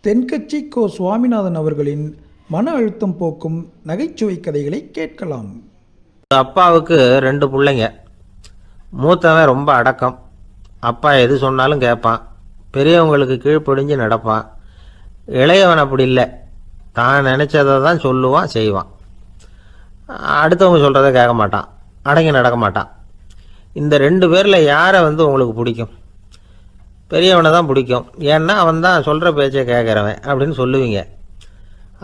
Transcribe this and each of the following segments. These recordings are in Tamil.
தென்கட்சி கோ சுவாமிநாதன் அவர்களின் மன அழுத்தம் போக்கும் நகைச்சுவை கதைகளை கேட்கலாம். அப்பாவுக்கு 2 பிள்ளைங்க. மூத்தவன் ரொம்ப அடக்கம். அப்பா எது சொன்னாலும் கேட்பான். பெரியவங்களுக்கு கீழ்ப்படிஞ்சு நடப்பான். இளையவன் அப்படி இல்லை. தான் நினச்சதை தான் சொல்லுவான், செய்வான். அடுத்தவங்க சொல்கிறத கேட்க மாட்டான், அடங்கி நடக்க மாட்டான். இந்த 2 பேரில் யாரை உங்களுக்கு பிடிக்கும்? பெரியவனை தான் பிடிக்கும். ஏன்னா அவன் தான் சொல்கிற பேச்சை கேட்குறவன் அப்படின்னு சொல்லுவீங்க.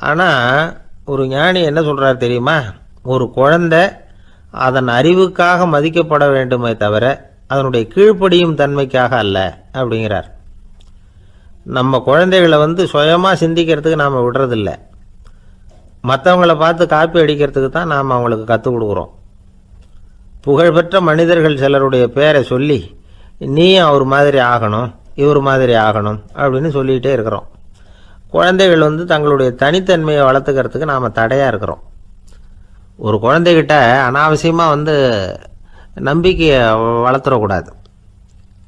ஆனால் ஒரு ஞானி என்ன சொல்கிறார் தெரியுமா? ஒரு குழந்தை அதன் அறிவுக்காக மதிக்கப்பட வேண்டுமே தவிர அதனுடைய கீழ்ப்படியும் தன்மைக்காக அல்ல அப்படிங்கிறார். நம்ம குழந்தைகளை சுயமாக சிந்திக்கிறதுக்கு நாம் விடுறதில்ல. மற்றவங்களை பார்த்து காப்பி அடிக்கிறதுக்கு தான் நாம் அவங்களுக்கு கற்றுக் கொடுக்குறோம். புகழ்பெற்ற மனிதர்கள் சிலருடைய பேரை சொல்லி நீயும் அவர் மாதிரி ஆகணும், இவர் மாதிரி ஆகணும் அப்படின்னு சொல்லிகிட்டே இருக்கிறோம். குழந்தைகள் தங்களுடைய தனித்தன்மையை வளர்த்துக்கிறதுக்கு நாம் தடையாக இருக்கிறோம். ஒரு குழந்தைகிட்ட அனாவசியமாக நம்பிக்கையை வளர்த்துடக்கூடாது.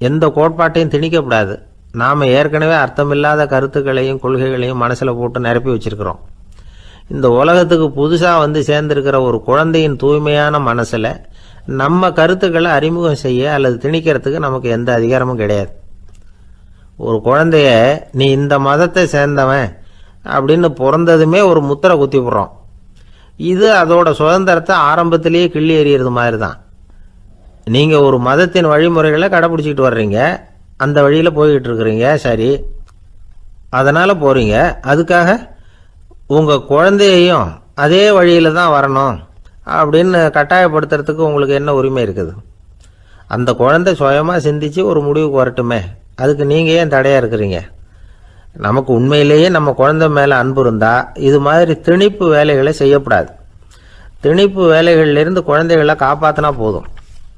எந்த கோட்பாட்டையும் திணிக்கக்கூடாது. நாம் ஏற்கனவே அர்த்தமில்லாத கருத்துக்களையும் கொள்கைகளையும் மனசில் போட்டு நிரப்பி வச்சுருக்கிறோம். இந்த உலகத்துக்கு புதுசாக சேர்ந்திருக்கிற ஒரு குழந்தையின் தூய்மையான மனசில் நம்ம கருத்துக்களை அறிமுகம் செய்ய அல்லது திணிக்கிறதுக்கு நமக்கு எந்த அதிகாரமும் கிடையாது. ஒரு குழந்தைய நீ இந்த மதத்தை சேர்ந்தவன் அப்படின்னு பிறந்ததுமே ஒரு முத்திரை குத்தி போடுறோம். இது அதோட சுதந்திரத்தை ஆரம்பத்திலேயே கிள்ளி எறிகிறது மாதிரி தான். நீங்கள் ஒரு மதத்தின் வழிமுறைகளை கடைப்பிடிச்சிக்கிட்டு வர்றீங்க, அந்த வழியில் போய்கிட்டு இருக்கிறீங்க, சரி, அதனால் போகிறீங்க. அதுக்காக உங்கள் குழந்தையையும் அதே வழியில் தான் வரணும் அப்படின்னு கட்டாயப்படுத்துறதுக்கு உங்களுக்கு என்ன உரிமை இருக்குது? அந்த குழந்தை சுயமாக சிந்தித்து ஒரு முடிவுக்கு வரட்டுமே, அதுக்கு நீங்கள் ஏன் தடையாக இருக்கிறீங்க? நமக்கு உண்மையிலேயே நம்ம குழந்தை மேலே அன்பு இருந்தால் இது மாதிரி திணிப்பு வேலைகளை செய்யக்கூடாது. திணிப்பு வேலைகளிலிருந்து குழந்தைகளை காப்பாற்றினா போதும்.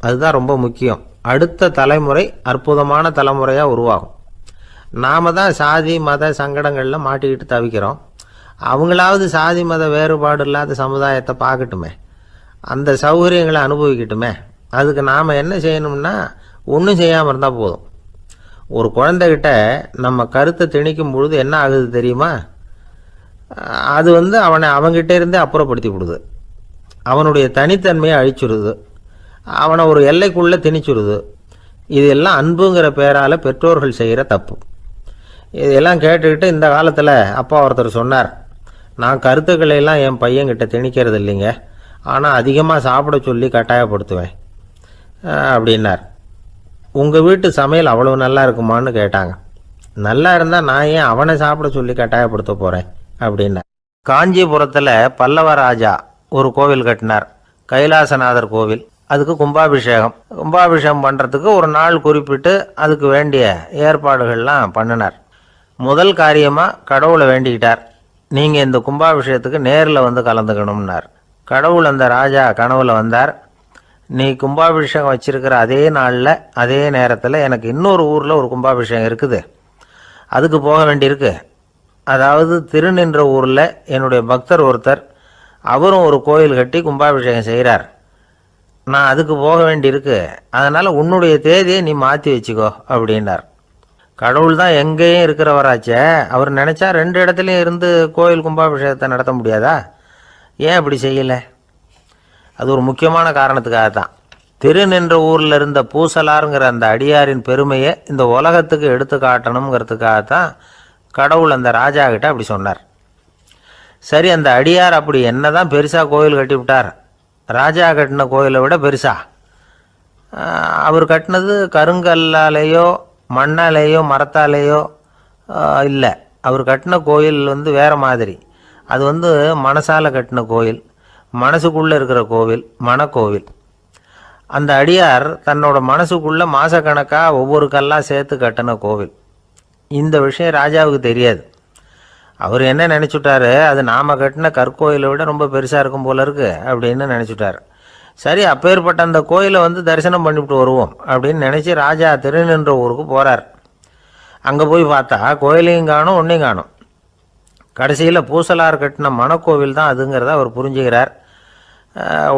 அதுதான் ரொம்ப முக்கியம். அடுத்த தலைமுறை அற்புதமான தலைமுறையாக உருவாகும். நாம் தான் சாதி மத சங்கடங்களில் மாட்டிக்கிட்டு தவிக்கிறோம். அவங்களாவது சாதி மத வேறுபாடு இல்லாத சமுதாயத்தை பார்க்கட்டுமே, அந்த சௌகரியங்களை அனுபவிக்கட்டுமே. அதுக்கு நாம் என்ன செய்யணும்னா ஒன்றும் செய்யாமல் இருந்தால் போதும். ஒரு குழந்தைகிட்ட நம்ம கருத்தை திணிக்கும் பொழுது என்ன ஆகுது தெரியுமா? அது அவனை அவங்ககிட்ட இருந்தே அப்புறப்படுத்தி விடுது. அவனுடைய தனித்தன்மையை அழிச்சுடுது. அவனை ஒரு எல்லைக்குள்ளே திணிச்சுடுது. இதெல்லாம் அன்புங்கிற பேரால் பெற்றோர்கள் செய்கிற தப்பு. இதெல்லாம் கேட்டுக்கிட்டு இந்த காலத்தில் அப்பா ஒருத்தர் சொன்னார், நான் கருத்துக்களையெல்லாம் என் பையன்கிட்ட திணிக்கிறது இல்லைங்க, ஆனால் அதிகமாக சாப்பிட சொல்லி கட்டாயப்படுத்துவேன் அப்படின்னார். உங்கள் வீட்டு சமையல் அவ்வளோ நல்லா இருக்குமான்னு கேட்டாங்க. நல்லா இருந்தால் நான் ஏன் அவனை சாப்பிட சொல்லி கட்டாயப்படுத்த போகிறேன் அப்படின்னார். காஞ்சிபுரத்தில் பல்லவ ராஜா ஒரு கோவில் கட்டினார், கைலாசநாதர் கோவில். அதுக்கு கும்பாபிஷேகம் பண்ணுறதுக்கு ஒரு நாள் குறிப்பிட்டு அதுக்கு வேண்டிய ஏற்பாடுகள்லாம் பண்ணினார். முதல் காரியமாக கடவுளை வேண்டிக்கிட்டார், நீங்கள் இந்த கும்பாபிஷேகத்துக்கு நேரில் கலந்துக்கணும்னார். கடவுள் அந்த ராஜா கனவுல வந்தார். நீ கும்பாபிஷேகம் வச்சிருக்கிற அதே நாளில் அதே நேரத்தில் எனக்கு இன்னொரு ஊரில் ஒரு கும்பாபிஷேகம் இருக்குது, அதுக்கு போக வேண்டியிருக்கு. அதாவது திருநின்ற ஊரில் என்னுடைய பக்தர் ஒருத்தர், அவரும் ஒரு கோயில் கட்டி கும்பாபிஷேகம் செய்கிறார். நான் அதுக்கு போக வேண்டியிருக்கு, அதனால் உன்னுடைய தேதியை நீ மாற்றி வச்சுக்கோ அப்படின்னார். கடவுள் தான் எங்கேயும் இருக்கிறவராச்சே, அவர் நினச்சா 2 இடத்துலையும் இருந்து கோயில் கும்பாபிஷேகத்தை நடத்த முடியாதா? ஏன் அப்படி செய்யலை? அது ஒரு முக்கியமான காரணத்துக்காக தான். திருநின்ற ஊரில் இருந்த பூசலாருங்கிற அந்த அடியாரின் பெருமையை இந்த உலகத்துக்கு எடுத்து காட்டணுங்கிறதுக்காகத்தான் கடவுள் அந்த ராஜா கிட்ட அப்படி சொன்னார். சரி, அந்த அடியார் அப்படி என்ன தான் பெருசாக கோயில் கட்டிவிட்டார்? ராஜா கட்டின கோயிலை விட பெருசா? அவர் கட்டினது கருங்கல்லாலேயோ மண்ணாலேயோ மரத்தாலேயோ இல்லை. அவர் கட்டின கோயில் வேறு மாதிரி. அது மனசால் கட்டின கோயில், மனசுக்குள்ளே இருக்கிற கோவில், மனக்கோவில். அந்த அடியார் தன்னோட மனசுக்குள்ளே மாதக்கணக்காக ஒவ்வொரு கல்லாக சேர்த்து கட்டின கோவில். இந்த விஷயம் ராஜாவுக்கு தெரியாது. அவர் என்ன நினச்சிட்டாரு, அது நாம் கட்டின கற்கோயிலை விட ரொம்ப பெருசாக இருக்கும் போல இருக்கு அப்படின்னு நினச்சிட்டார். சரி, அப்பேற்பட்ட அந்த கோயிலை தரிசனம் பண்ணிவிட்டு வருவோம் அப்படின்னு நினச்சி ராஜா திருநின்ற ஊருக்கு போகிறார். அங்கே போய் பார்த்தா கோயிலையும் காணும், ஒன்றையும் காணும். கடைசியில் பூசலார் கட்டின மனக்கோவில் தான் அதுங்கிறத அவர் புரிஞ்சுக்கிறார்.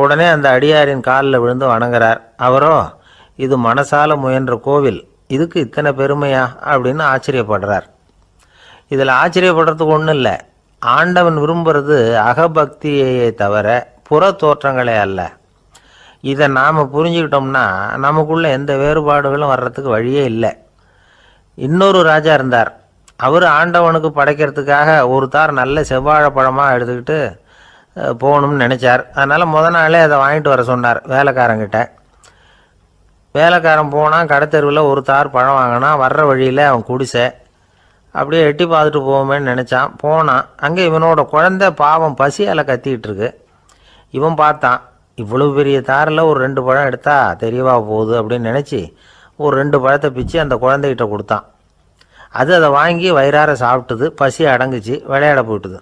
உடனே அந்த அடியாரின் காலில் விழுந்து வணங்குறார். அவரோ, இது மனசால முயன்ற கோவில், இதுக்கு இத்தனை பெருமையா அப்படின்னு ஆச்சரியப்படுறார். இதில் ஆச்சரியப்படுறதுக்கு ஒன்றும் இல்லை. ஆண்டவன் விரும்புகிறது அகபக்தியையே தவிர புற தோற்றங்களே அல்ல. இதை நாம் புரிஞ்சுக்கிட்டோம்னா நமக்குள்ள எந்த வேறுபாடுகளும் வர்றதுக்கு வழியே இல்லை. இன்னொரு ராஜா இருந்தார். அவர் ஆண்டவனுக்கு படைக்கிறதுக்காக ஒரு தார் நல்ல செவ்வாழைப்பழமாக எடுத்துக்கிட்டு போகணும்னு நினச்சார். அதனால் முத நாளே அதை வாங்கிட்டு வர சொன்னார் வேலைக்காரங்கிட்ட. வேலைக்காரன் போனால் கடைத்தெருவில் ஒரு தார் பழம் வாங்கினான். வர்ற வழியில் அவன் குடிசை. அப்படியே எட்டி பார்த்துட்டு போவோமேன்னு நினச்சான். போனான். அங்கே இவனோட குழந்தை பாவம் பசியால் கத்திக்கிட்டு இருக்கு. இவன் பார்த்தான், இவ்வளவு பெரிய தாரில் ஒரு 2 பழம் எடுத்தால் தெரியவா போகுது அப்படின்னு நினச்சி ஒரு 2 பழத்தை பிச்சு அந்த குழந்தைகிட்ட கொடுத்தான். அது அதை வாங்கி வயிறார சாப்பிட்டுது. பசி அடங்குச்சு. விளையாட போயிட்டுது.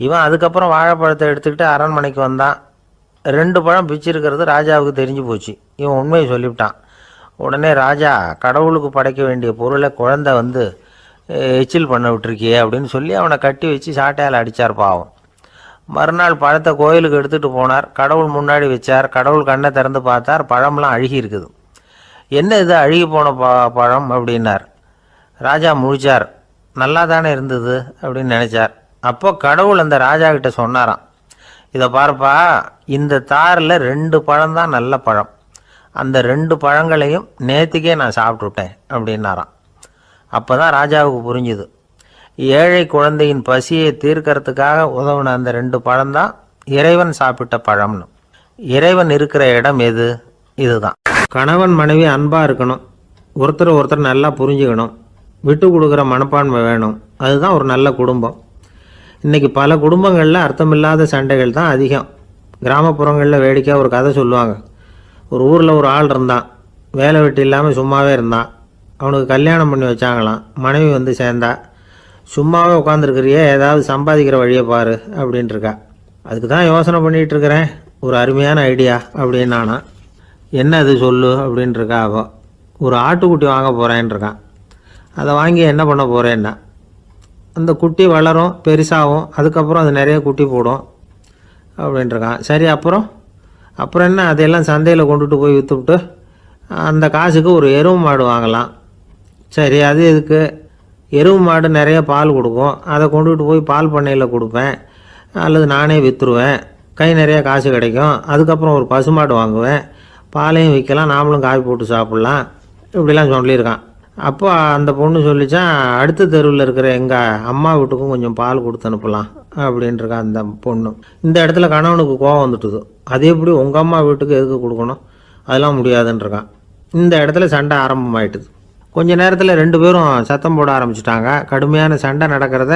இவன் அதுக்கப்புறம் வாழைப்பழத்தை எடுத்துக்கிட்டு அரண்மனைக்கு வந்தான். 2 பழம் பிச்சிருக்கிறது ராஜாவுக்கு தெரிஞ்சு போச்சு. இவன் உண்மையை சொல்லிவிட்டான். உடனே ராஜா, கடவுளுக்கு படைக்க வேண்டிய பொருளை குழந்தை வந்து எச்சில் பண்ண விட்டுருக்கியே அப்படின்னு சொல்லி அவனை கட்டி வச்சு சாட்டையால் அடித்தார் பாவம். மறுநாள் பழத்தை கோயிலுக்கு எடுத்துகிட்டு போனார். கடவுள் முன்னாடி வச்சார். கடவுள் கண்ணை திறந்து பார்த்தார். பழம்லாம் அழுகி இருக்குது. என்ன இது அழுகி போன பழம் அப்படின்னார். ராஜா முழிச்சார். நல்லா தானே இருந்தது அப்படின்னு நினச்சார். அப்போ கடவுள் அந்த ராஜா கிட்ட சொன்னாராம், இதை பாருப்பா, இந்த தாரில் 2 பழம்தான் நல்ல பழம். அந்த 2 பழங்களையும் நேற்றுக்கே நான் சாப்பிட்டுட்டேன் அப்படின்னாராம். அப்போ தான் ராஜாவுக்கு புரிஞ்சுது, ஏழை குழந்தையின் பசியை தீர்க்கறதுக்காக உதவுன அந்த 2 பழம்தான் இறைவன் சாப்பிட்ட பழம்னு. இறைவன் இருக்கிற இடம் எது? இதுதான். கணவன் மனைவி அன்பாக இருக்கணும். ஒருத்தர் நல்லா புரிஞ்சுக்கணும். விட்டு கொடுக்குற மனப்பான்மை வேணும். அதுதான் ஒரு நல்ல குடும்பம். இன்றைக்கி பல குடும்பங்களில் அர்த்தமில்லாத சண்டைகள் தான் அதிகம். கிராமப்புறங்களில் வேடிக்கையாக ஒரு கதை சொல்லுவாங்க. ஒரு ஊரில் ஒரு ஆள் இருந்தான். வேலை வெட்டி இல்லாமல் சும்மாவே இருந்தான். அவனுக்கு கல்யாணம் பண்ணி வச்சாங்களாம். மனைவி வந்து சேர்ந்தா. சும்மாவே உட்காந்துருக்கிறியே, ஏதாவது சம்பாதிக்கிற வழியை பாரு அப்படின்ட்டுருக்கா. அதுக்கு தான் யோசனை பண்ணிகிட்ருக்கிறேன், ஒரு அருமையான ஐடியா அப்படின்னு நானா. என்ன அது சொல்லு அப்படின்ட்டுருக்கா. அவள் ஒரு ஆட்டுக்குட்டி வாங்க போகிறேன்ருக்கான். அதை வாங்கி என்ன பண்ண போகிறேன்னா, அந்த குட்டி வளரும், பெருசாகும், அதுக்கப்புறம் அது நிறைய குட்டி போடும் அப்படின்ட்டுருக்கான். சரி, அப்புறம் என்ன, அதையெல்லாம் சந்தையில் கொண்டுட்டு போய் விற்றுவிட்டு அந்த காசுக்கு ஒரு எருவு மாடு வாங்கலாம். சரி, அது எதுக்கு? எருவு மாடு நிறைய பால் கொடுக்கும். அதை கொண்டுகிட்டு போய் பால் பண்ணையில் கொடுப்பேன், அல்லது நானே விற்றுருவேன். கை நிறைய காசு கிடைக்கும். அதுக்கப்புறம் ஒரு பசுமாடு வாங்குவேன், பாலையும் விற்கலாம், நாமளும் காய் போட்டு சாப்பிட்லாம். இப்படிலாம் சொல்லியிருக்கான். அப்போ அந்த பொண்ணு சொல்லிச்சான், அடுத்த தெருவில் இருக்கிற எங்கள் அம்மா வீட்டுக்கும் கொஞ்சம் பால் கொடுத்து அனுப்பலாம் அப்படின்ட்டுருக்கான் அந்த பொண்ணு. இந்த இடத்துல கணவனுக்கு கோவம் வந்துட்டுது. அது எப்படி உங்கள் அம்மா வீட்டுக்கு எதுக்கு கொடுக்கணும்? அதெல்லாம் முடியாதுன்றிருக்கான். இந்த இடத்துல சண்டை ஆரம்பமாயிட்டுது. கொஞ்ச நேரத்தில் 2 பேரும் சத்தம் போட ஆரம்பிச்சிட்டாங்க. கடுமையான சண்டை நடக்கிறத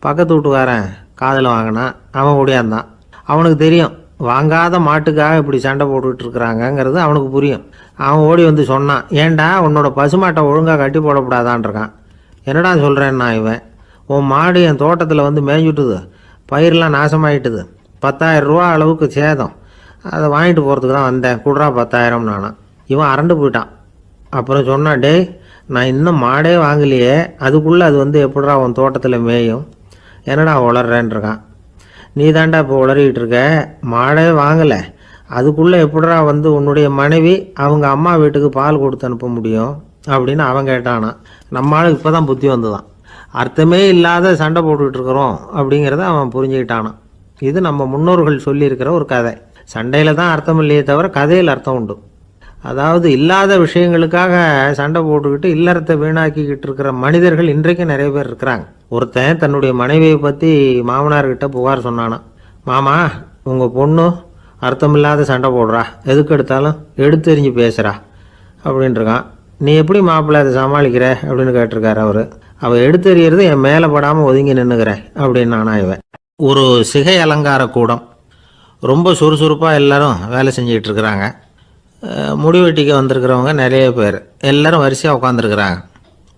பக்கத்து வீட்டுக்காரன் காதில் வாங்கினான். அவன் ஓடியாந்தான். அவனுக்கு தெரியும், வாங்காத மாட்டுக்காக இப்படி சண்டை போட்டுக்கிட்டு இருக்கிறாங்கங்கிறது அவனுக்கு புரியும். அவன் ஓடி வந்து சொன்னான், ஏண்டா உன்னோட பசுமாட்டை ஒழுங்காக கட்டி போடக்கூடாதான்ருக்கான். என்னடா சொல்கிறேன்னா, இவன் உன் மாடு என் தோட்டத்தில் வந்து மேய்ஞ்சுட்டுது, பயிரெலாம் நாசமாயிட்டுது, 10,000 ரூபா அளவுக்கு சேதம், அதை வாங்கிட்டு போகிறதுக்கு தான் வந்தேன், குடுறா 10,000 நானான். இவன் அரண்டு போயிட்டான். அப்புறம் சொன்னான், டேய், நான் இன்னும் மாடே வாங்கலையே, அதுக்குள்ளே அது வந்து எப்படிடா உன் தோட்டத்தில் மேயும், என்னடா உளர்றேன்ருக்கான். நீ தாண்டா இப்போ உளறிக்கிட்டு இருக்க, மாடே வாங்கலை, அதுக்குள்ளே எப்படிடா வந்து உன்னுடைய மனைவி அவங்க அம்மா வீட்டுக்கு பால் கொடுத்து அனுப்ப முடியும் அப்படின்னு அவன் கேட்டானா. நம்மளால இப்போ தான் புத்தி வந்துதான். அர்த்தமே இல்லாத சண்டை போட்டுக்கிட்டு இருக்கிறோம் அப்படிங்கிறத அவன் புரிஞ்சுக்கிட்டானான். இது நம்ம முன்னோர்கள் சொல்லியிருக்கிற ஒரு கதை. சண்டையில் தான் அர்த்தம் இல்லையே தவிர கதையில் அர்த்தம் உண்டு. அதாவது இல்லாத விஷயங்களுக்காக சண்டை போட்டுக்கிட்டு இல்லறத்தை வீணாக்கிக்கிட்டு இருக்கிற மனிதர்கள் இன்றைக்கு நிறைய பேர் இருக்கிறாங்க. ஒருத்தன் தன்னுடைய மனைவியை பற்றி மாமனார்கிட்ட புகார் சொன்னானா, மாமா, உங்கள் பொண்ணு அர்த்தமில்லாத சண்டை போடுறா, எதுக்கு எடுத்தாலும் எடுத்தெறிஞ்சு பேசுகிறா அப்படின்ட்டுருக்கான். நீ எப்படி மாப்பிள்ளை அதை சமாளிக்கிற அப்படின்னு கேட்டிருக்காரு அவர். அவள் எடுத்தெறியறது என் மேலே படாமல் ஒதுங்கி நின்றுக்கிறேன் அப்படின்னு நானா இவன். ஒரு சிகை அலங்கார கூடம். ரொம்ப சுறுசுறுப்பாக எல்லோரும் வேலை செஞ்சுக்கிட்டு இருக்கிறாங்க. முடிவெட்டிக்கு வந்திருக்கிறவங்க நிறைய பேர், எல்லோரும் வரிசையாக உட்காந்துருக்குறாங்க.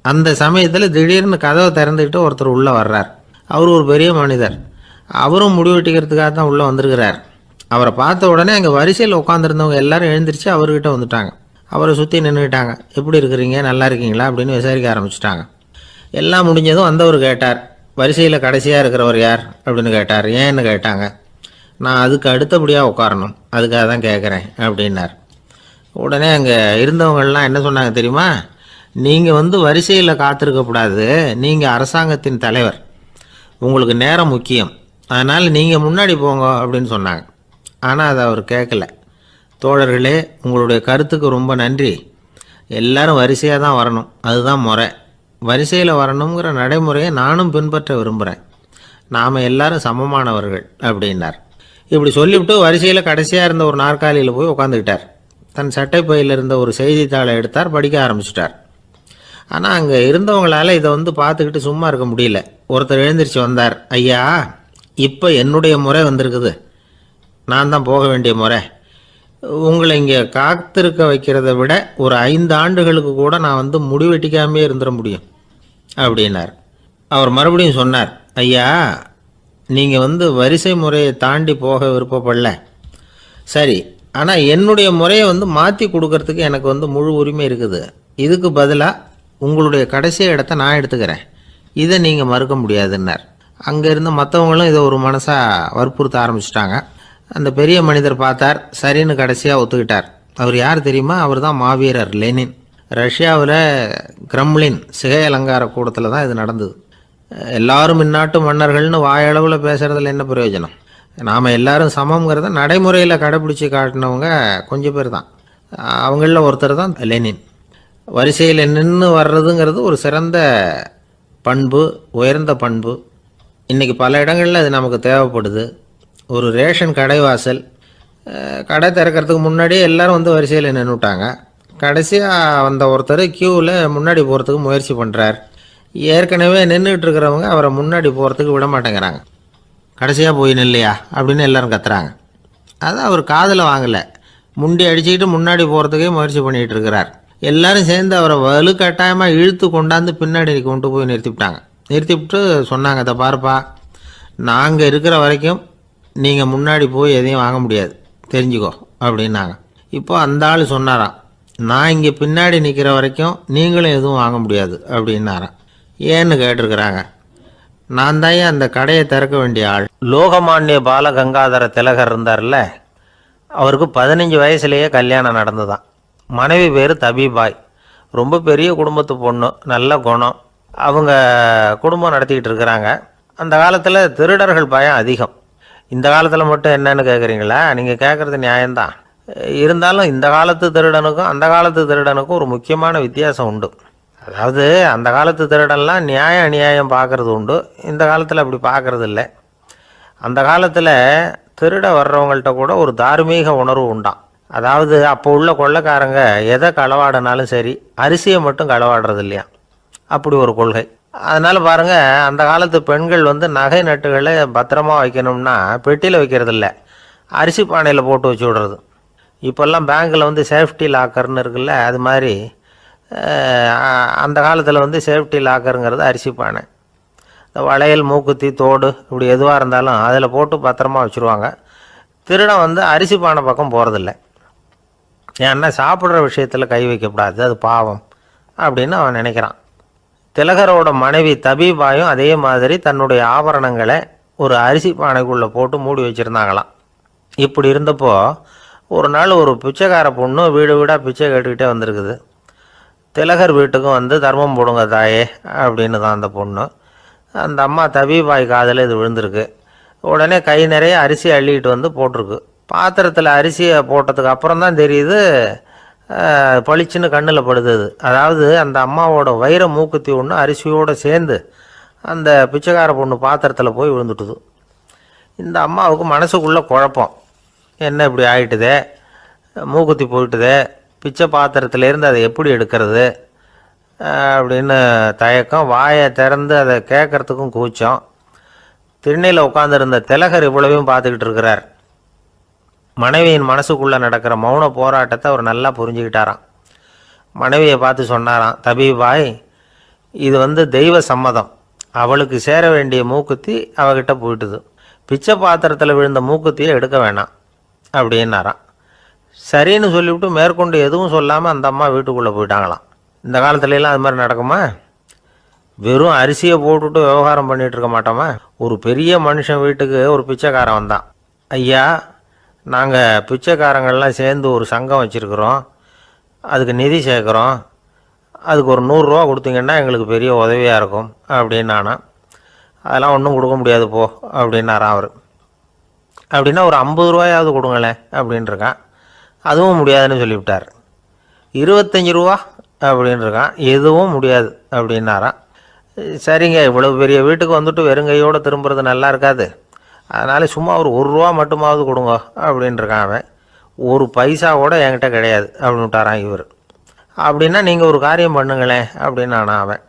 அந்த சமயத்தில் திடீர்னு கதவை திறந்துக்கிட்டு ஒருத்தர் உள்ளே வர்றார். அவர் ஒரு பெரிய மனிதர். அவரும் முடிவெட்டிக்கிறதுக்காக தான் உள்ளே வந்திருக்கிறார். அவரை பார்த்த உடனே அங்கே வரிசையில் உட்காந்துருந்தவங்க எல்லாரும் எழுந்திரிச்சு அவர்கிட்ட வந்துட்டாங்க. அவரை சுற்றி நின்றுக்கிட்டாங்க. எப்படி இருக்கிறீங்க, நல்லா இருக்கீங்களா அப்படின்னு விசாரிக்க ஆரம்பிச்சிட்டாங்க. எல்லாம் முடிஞ்சதும் வந்தவர் கேட்டார், வரிசையில் கடைசியாக இருக்கிறவர் யார் அப்படின்னு கேட்டார். ஏன்னு கேட்டாங்க. நான் அதுக்கு அடுத்தபடியாக உட்காரணும், அதுக்காக தான் கேட்குறேன் அப்படின்னார். உடனே அங்கே இருந்தவங்கள்லாம் என்ன சொன்னாங்க தெரியுமா, நீங்கள் வந்து வரிசையில் காத்திருக்கக்கூடாது. நீங்கள் அரசாங்கத்தின் தலைவர், உங்களுக்கு நேரம் முக்கியம், அதனால் நீங்கள் முன்னாடி போங்க அப்படின்னு சொன்னாங்க. ஆனால் அதை அவர் கேட்கல. தோழர்களே, உங்களுடைய கருத்துக்கு ரொம்ப நன்றி. எல்லாரும் வரிசையாக தான் வரணும், அதுதான் முறை. வரிசையில் வரணுங்கிற நடைமுறையை நானும் பின்பற்ற விரும்புகிறேன். நாம் எல்லாரும் சமமானவர்கள் அப்படின்னார். இப்படி சொல்லிவிட்டு வரிசையில் கடைசியாக இருந்த ஒரு நாற்காலியில் போய் உட்காந்துக்கிட்டார். தன் சட்டைப்பையில் இருந்த ஒரு செய்தித்தாளை எடுத்தார், படிக்க ஆரம்பிச்சிட்டார். ஆனால் அங்கே இருந்தவங்களால் இதை வந்து பார்த்துக்கிட்டு சும்மா இருக்க முடியல. ஒருத்தர் எழுந்திரிச்சு வந்தார். ஐயா, இப்போ என்னுடைய முறை வந்திருக்குது, நான் தான் போக வேண்டிய முறை. உங்களை இங்கே காத்திருக்க வைக்கிறத விட ஒரு 5 ஆண்டுகளுக்கு கூட நான் வந்து முடிவெட்டிக்காமே இருந்துட முடியும் அப்படின்னார். அவர் மறுபடியும் சொன்னார், ஐயா, நீங்கள் வந்து வரிசை முறையை தாண்டி போக விருப்பப்படல, சரி, ஆனால் என்னுடைய முறையை வந்து மாற்றி கொடுக்கறதுக்கு எனக்கு வந்து முழு உரிமை இருக்குது. இதுக்கு பதிலாக உங்களுடைய கடைசி இடத்த நான் எடுத்துக்கிறேன், இதை நீங்கள் மறுக்க முடியாதுன்னார். அங்கே இருந்த மற்றவங்களும் இதை ஒரு மனசாக வற்புறுத்த ஆரம்பிச்சிட்டாங்க. அந்த பெரிய மனிதர் பார்த்தார், சரின்னு கடைசியாக ஒத்துக்கிட்டார். அவர் யார் தெரியுமா? அவர் தான் மாவீரர் லெனின். ரஷ்யாவில் கிரெம்ளின் சிகை அலங்கார கூடத்தில் தான் இது நடந்தது. எல்லாரும் இந்நாட்டு மன்னர்கள்னு வாயளவில் பேசுகிறதுல என்ன பிரயோஜனம்? நாம் எல்லாரும் சமங்கிறத நடைமுறையில் கடைப்பிடிச்சி காட்டினவங்க கொஞ்சம் பேர் தான். அவங்களில் ஒருத்தர் தான் லெனின். வரிசையில் நின்று வர்றதுங்கிறது ஒரு சிறந்த பண்பு, உயர்ந்த பண்பு. இன்றைக்கி பல இடங்களில் அது நமக்கு தேவைப்படுது. ஒரு ரேஷன் கடைவாசல், கடை திறக்கிறதுக்கு முன்னாடியே எல்லோரும் வந்து வரிசையில் நின்றுட்டாங்க. கடைசியாக வந்த ஒருத்தர் க்யூவில் முன்னாடி போகிறதுக்கு முயற்சி பண்ணுறார். ஏற்கனவே நின்றுட்டு இருக்கிறவங்க அவரை முன்னாடி போகிறதுக்கு விட மாட்டேங்கிறாங்க. கடைசியாக போய் நில்லையா அப்படின்னு எல்லோரும் கத்துறாங்க. அது அவர் காதில் வாங்கலை. முண்டி அடிச்சுக்கிட்டு முன்னாடி போகிறதுக்கே முயற்சி பண்ணிகிட்டு இருக்கிறார். எல்லோரும் சேர்ந்து அவரை வலுக்கட்டாயமாக இழுத்து கொண்டாந்து பின்னாடி கொண்டு போய் நிறுத்திவிட்டு சொன்னாங்க, அதை பாருப்பா, நாங்கள் இருக்கிற வரைக்கும் நீங்கள் முன்னாடி போய் எதையும் வாங்க முடியாது, தெரிஞ்சுக்கோ அப்படின்னாங்க. இப்போ அந்த ஆள் சொன்னாராம், நான் இங்கே பின்னாடி நிற்கிற வரைக்கும் நீங்களும் எதுவும் வாங்க முடியாது அப்படின்னாராம். ஏன்னு கேட்டிருக்கிறாங்க. நான் தான் அந்த கடையை திறக்க வேண்டிய ஆள். லோகமானிய பாலகங்காதர திலகர் இருந்தார்ல, அவருக்கு 15 வயசுலேயே கல்யாணம் நடந்துதான். மனைவி பேர் தபிபாய். ரொம்ப பெரிய குடும்பத்து பொண்ணு, நல்ல குணம். அவங்க குடும்பம் நடத்திக்கிட்டு இருக்கிறாங்க. அந்த காலத்தில் திருடர்கள் பயம் அதிகம். இந்த காலத்தில் மட்டும் என்னன்னு கேட்குறீங்களா? நீங்கள் கேட்குறது நியாயம்தான். இருந்தாலும் இந்த காலத்து திருடனுக்கும் அந்த காலத்து திருடனுக்கும் ஒரு முக்கியமான வித்தியாசம் உண்டு. அதாவது அந்த காலத்து திருடன்லாம் நியாயம் அநியாயம் பார்க்குறது உண்டு, இந்த காலத்தில் அப்படி பார்க்குறது இல்லை. அந்த காலத்தில் திருட வர்றவங்கள்ட்ட கூட ஒரு தார்மீக உணர்வு உண்டாம். அதாவது அப்போ உள்ள கொள்ளைக்காரங்க எதை களவாடினாலும் சரி, அரிசியை மட்டும் களவாடுறது இல்லையா, அப்படி ஒரு கொள்கை. அதனால் பாருங்கள், அந்த காலத்து பெண்கள் வந்து நகை நட்டுகளை பத்திரமா வைக்கணும்னா பெட்டியில் வைக்கிறதில்ல, அரிசி பானையில் போட்டு வச்சு விடுறது. இப்போல்லாம் பேங்க்கில் வந்து சேஃப்டி லாக்கர்னு இருக்குல்ல, அது மாதிரி அந்த காலத்தில் வந்து சேஃப்டி லாக்கருங்கிறது அரிசி பானை. இந்த வளையல், மூக்குத்தி, தோடு இப்படி எதுவாக இருந்தாலும் அதில் போட்டு பத்திரமா வச்சுருவாங்க. திருடன் வந்து அரிசி பானை பக்கம் போகிறதில்ல. ஏன்னா சாப்பிட்ற விஷயத்தில் கை வைக்கக்கூடாது, அது பாவம் அப்படின்னு அவன் நினைக்கிறான். திலகரோட மனைவி தபிபாயும் அதே மாதிரி தன்னுடைய ஆபரணங்களை ஒரு அரிசி பானைக்குள்ளே போட்டு மூடி வச்சுருந்தாங்களாம். இப்படி இருந்தப்போ ஒரு நாள் ஒரு பிச்சைக்கார பொண்ணு வீடு வீடாக பிச்சை கேட்டுக்கிட்டே வந்திருக்குது. திலகர் வீட்டுக்கும் வந்து தர்மம் போடுங்க தாயே அப்படின்னு தான் அந்த பொண்ணு. அந்த அம்மா தபிபாய் காதில் இது விழுந்திருக்கு. உடனே கை நிறைய அரிசி அள்ளிக்கிட்டு வந்து போட்டிருக்கு. பாத்திரத்தில் அரிசியை போட்டதுக்கு அப்புறம் தான் தெரியுது, பளிச்சுன்னு கண்ணில் படுது. அதாவது அந்த அம்மாவோட வைர மூக்குத்தி ஒன்று அரிசியோடு சேர்ந்து அந்த பிச்சைக்கார பொண்ணு பாத்திரத்தில் போய் விழுந்துட்டுது. இந்த அம்மாவுக்கு மனசுக்குள்ளே குழப்பம், என்ன இப்படி ஆகிட்டுதே, மூக்குத்தி போயிட்டுதே, பிச்சை பாத்திரத்துலேருந்து அதை எப்படி எடுக்கிறது அப்படின்னு தயக்கம். வாயை திறந்து அதை கேட்குறதுக்கும் கூச்சம். திண்ணையில் உட்காந்துருந்த திலகர் இவ்வளவையும் பார்த்துக்கிட்டு இருக்கிறார். மனைவியின் மனசுக்குள்ளே நடக்கிற மௌன போராட்டத்தை அவர் நல்லா புரிஞ்சுக்கிட்டாராம். மனைவியை பார்த்து சொன்னாராம், தபிபாய், இது வந்து தெய்வ சம்மதம், அவளுக்கு சேர வேண்டிய மூக்குத்தி அவகிட்ட போயிட்டுது, பிச்சை பாத்திரத்தில் விழுந்த மூக்குத்தியை எடுக்க வேணாம் அப்படின்னாராம். சரின்னு சொல்லிவிட்டு மேற்கொண்டு எதுவும் சொல்லாமல் அந்த அம்மா வீட்டுக்குள்ளே போயிட்டாங்களாம். இந்த காலத்துலலாம் அது மாதிரி நடக்குமா? வெறும் அரிசியை போட்டுவிட்டு விவகாரம் பண்ணிகிட்டு இருக்க மாட்டோமா? ஒரு பெரிய மனுஷன் வீட்டுக்கு ஒரு பிச்சைக்காரன் வந்தான். ஐயா, நாங்கள் பிச்சைக்காரங்கள்லாம் சேர்ந்து ஒரு சங்கம் வச்சுருக்குறோம், அதுக்கு நிதி சேர்க்குறோம், அதுக்கு ஒரு 100 ரூபா கொடுத்தீங்கன்னா எங்களுக்கு பெரிய உதவியாக இருக்கும் அப்படின்னானா. அதெல்லாம் ஒன்றும் கொடுக்க முடியாது போ அப்படின்னாரான் அவர். அப்படின்னா ஒரு 50 ரூபாயாவது கொடுங்களேன் அப்படின்ட்டுருக்கான். அதுவும் முடியாதுன்னு சொல்லிவிட்டார். 25 ரூபா அப்படின்ட்டுருக்கான். எதுவும் முடியாது அப்படின்னாரான். சரிங்க, இவ்வளவு பெரிய வீட்டுக்கு வந்துட்டு வெறுங்கையோடு திரும்புறது நல்லா இருக்காது, அதனால் சும்மா ஒரு 1 ரூபா மட்டுமாவது கொடுங்க அப்படின்ட்டுருக்கான் அவன். ஒரு பைசா கூட என்கிட்ட கிடையாது அப்படின்னு விட்டாரான் இவர். அப்படின்னா நீங்கள் ஒரு காரியம் பண்ணுங்களேன் அப்படின்னானா அவன்.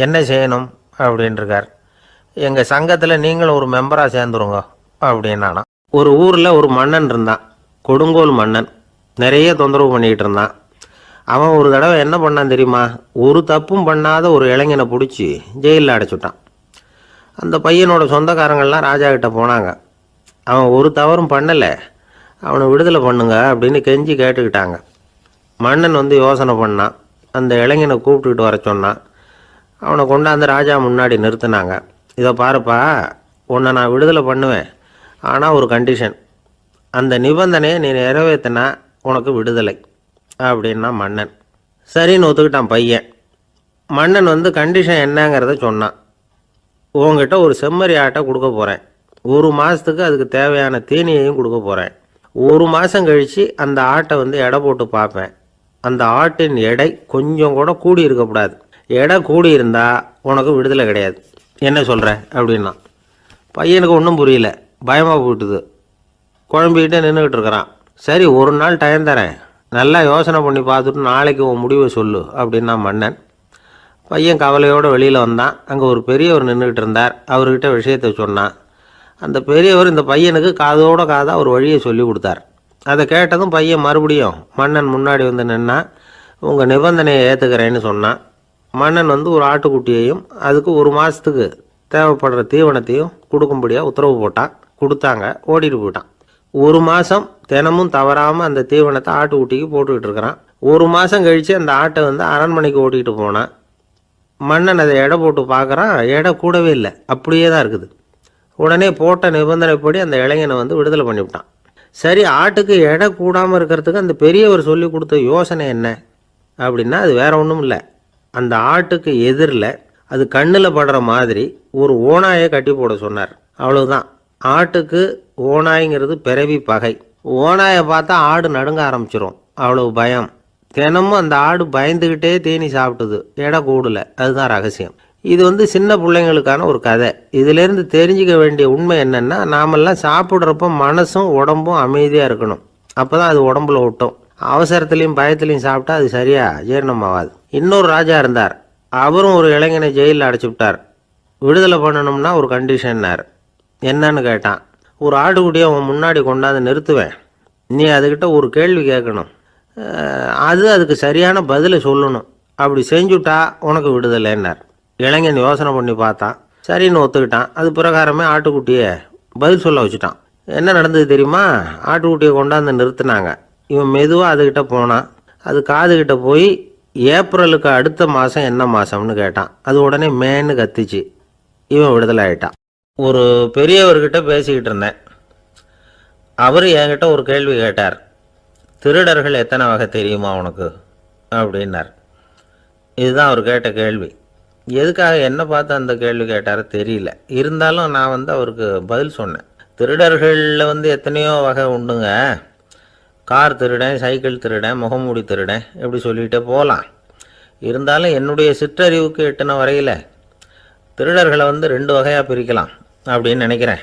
என்ன செய்யணும் அப்படின்ட்டுருக்கார். எங்கள் சங்கத்தில் நீங்களும் ஒரு மெம்பராக சேர்ந்துருங்க அப்படின்னானா. ஒரு ஊரில் ஒரு மன்னன் இருந்தான், கொடுங்கோல் மன்னன். நிறைய தொந்தரவு பண்ணிக்கிட்டு இருந்தான். அவன் ஒரு தடவை என்ன பண்ணான் தெரியுமா? ஒரு தப்பும் பண்ணாத ஒரு இளைஞனை பிடிச்சி ஜெயிலில் அடைச்சுட்டான். அந்த பையனோட சொந்தக்காரங்கள்லாம் ராஜா கிட்ட போனாங்க. அவன் ஒரு தவறும் பண்ணலை, அவனை விடுதலை பண்ணுங்க அப்படின்னு கெஞ்சி கேட்டுக்கிட்டாங்க. மன்னன் வந்து யோசனை பண்ணான். அந்த இளைஞனை கூப்பிட்டுக்கிட்டு வர சொன்னான். அவனை கொண்டாந்து ராஜா முன்னாடி நிறுத்தினாங்க. இதை பாருப்பா, உன்னை நான் விடுதலை பண்ணுவேன், ஆனால் ஒரு கண்டிஷன். அந்த நிபந்தனையை நீ நிறைவேற்றினா உனக்கு விடுதலை அப்படின்னா மன்னன். சரின்னு ஒத்துக்கிட்டான் பையன். மன்னன் வந்து கண்டிஷன் என்னங்கிறத சொன்னான். உங்ககிட்ட ஒரு செம்மறி ஆட்டை கொடுக்க போகிறேன், 1 மாதத்துக்கு அதுக்கு தேவையான தீனியையும் கொடுக்க போகிறேன். 1 மாதம் கழித்து அந்த ஆட்டை வந்து எடை போட்டு பார்ப்பேன். அந்த ஆட்டின் எடை கொஞ்சம் கூட கூடி இருக்கக்கூடாது. எடை கூடி இருந்தால் உனக்கு விடுதலை கிடையாது. என்ன சொல்கிற அப்படின்னா. பையனுக்கு ஒன்றும் புரியல, பயமாக போயிட்டுது. குழம்பிக்கிட்டே நின்றுக்கிட்டு இருக்கிறான். சரி, ஒரு நாள் டைம் தரேன், நல்லா யோசனை பண்ணி பார்த்துட்டு நாளைக்கு உன் முடிவை சொல்லு அப்படின்னா மன்னன். பையன் கவலையோடு வெளியில் வந்தான். அங்கே ஒரு பெரியவர் நின்றுக்கிட்டு இருந்தார். அவர்கிட்ட விஷயத்தை சொன்னான். அந்த பெரியவர் இந்த பையனுக்கு காதோட காதாக ஒரு வழியை சொல்லி கொடுத்தார். அதை கேட்டதும் பையன் மறுபடியும் மன்னன் முன்னாடி வந்து நின்னா. உங்கள் நிபந்தனையை ஏற்றுக்கிறேன்னு சொன்னான். மன்னன் வந்து ஒரு ஆட்டுக்குட்டியையும் அதுக்கு 1 மாதத்துக்கு தேவைப்படுற தீவனத்தையும் கொடுக்கும்படியாக உத்தரவு போட்டான். கொடுத்தாங்க, ஓடிட்டு போயிட்டான். 1 மாதம் தினமும் தவறாமல் அந்த தீவனத்தை ஆட்டுக்குட்டிக்கு போட்டுக்கிட்டு இருக்கிறான். 1 மாதம் கழித்து அந்த ஆட்டை வந்து அரண்மனைக்கு ஓட்டிகிட்டு போனான். மன்னன் அதை எடை போட்டு பார்க்குறான், எடை கூடவே இல்லை, அப்படியே தான் இருக்குது. உடனே போட்ட நிபந்தனைப்படி அந்த இளைஞனை வந்து விடுதலை பண்ணிவிட்டான். சரி, ஆட்டுக்கு எடை கூடாமல் இருக்கிறதுக்கு அந்த பெரியவர் சொல்லி கொடுத்த யோசனை என்ன அப்படின்னா, அது வேற ஒன்றும் இல்லை. அந்த ஆட்டுக்கு எதிரில் அது கண்ணில் படுற மாதிரி ஒரு ஓநாயை கட்டி போட சொன்னார். அவ்வளவுதான். ஆட்டுக்கு ஓநாய்ங்கிறது பிறவி பகை. ஓநாயை பார்த்தா ஆடு நடுங்க ஆரம்பிச்சிடும், அவ்வளவு பயம். தினமும் அந்த ஆடு பயந்துக்கிட்டே தேனி சாப்பிட்டுது, எடை கூடல. அதுதான் ரகசியம். இது வந்து சின்ன பிள்ளைங்களுக்கான ஒரு கதை. இதிலேருந்து தெரிஞ்சிக்க வேண்டிய உண்மை என்னென்னா, நாமெல்லாம் சாப்பிட்றப்ப மனசும் உடம்பும் அமைதியாக இருக்கணும். அப்போ தான் அது உடம்புல ஒட்டும். அவசரத்துலேயும் பயத்துலையும் சாப்பிட்டா அது சரியாக ஜீரணமாகாது. இன்னொரு ராஜா இருந்தார். அவரும் ஒரு இளைஞனை ஜெயிலில் அடைச்சி விட்டார். விடுதலை பண்ணணும்னா ஒரு கண்டிஷன்னார். என்னன்னு கேட்டான். ஒரு ஆட்டுக்குட்டியை அவன் முன்னாடி கொண்டாந்து நிறுத்துவேன், நீ அதுக்கிட்ட ஒரு கேள்வி கேட்கணும், அதுக்கு சரியான பதிலை சொல்லணும். அப்படி செஞ்சுட்டா உனக்கு விடுதலைன்னார். இளைஞன் யோசனை பண்ணி பார்த்தான். சரின்னு ஒத்துக்கிட்டான். அது பிரகாரமே ஆட்டுக்குட்டியை பதில் சொல்ல வச்சுட்டான். என்ன நடந்தது தெரியுமா? ஆட்டுக்குட்டியை கொண்டாந்து நிறுத்தினாங்க. இவன் மெதுவாக அதுக்கிட்ட போனான். அது காதுகிட்ட போய் ஏப்ரலுக்கு அடுத்த மாதம் என்ன மாதம்னு கேட்டான். அது உடனே மேன்னு கத்திச்சு. இவன் விடுதலை ஆகிட்டான். ஒரு பெரியவர்கிட்ட பேசிக்கிட்டு இருந்தேன். அவர் என்கிட்ட ஒரு கேள்வி கேட்டார். திருடர்கள் எத்தனை வகை தெரியுமா உனக்கு அப்படின்னார். இதுதான் அவர் கேட்ட கேள்வி. எதுக்காக என்ன பார்த்து அந்த கேள்வி கேட்டார் தெரியல. இருந்தாலும் நான் வந்து அவருக்கு பதில் சொன்னேன். திருடர்களில் வந்து எத்தனையோ வகை உண்டுங்க. கார் திருடன், சைக்கிள் திருடன், முகமூடி திருடன், எப்படி சொல்லிகிட்டே போகலாம். இருந்தாலும் என்னுடைய சிற்றறிவுக்கு எட்டின வரையில் திருடர்களை வந்து 2 வகையாக பிரிக்கலாம் அப்படின்னு நினைக்கிறேன்.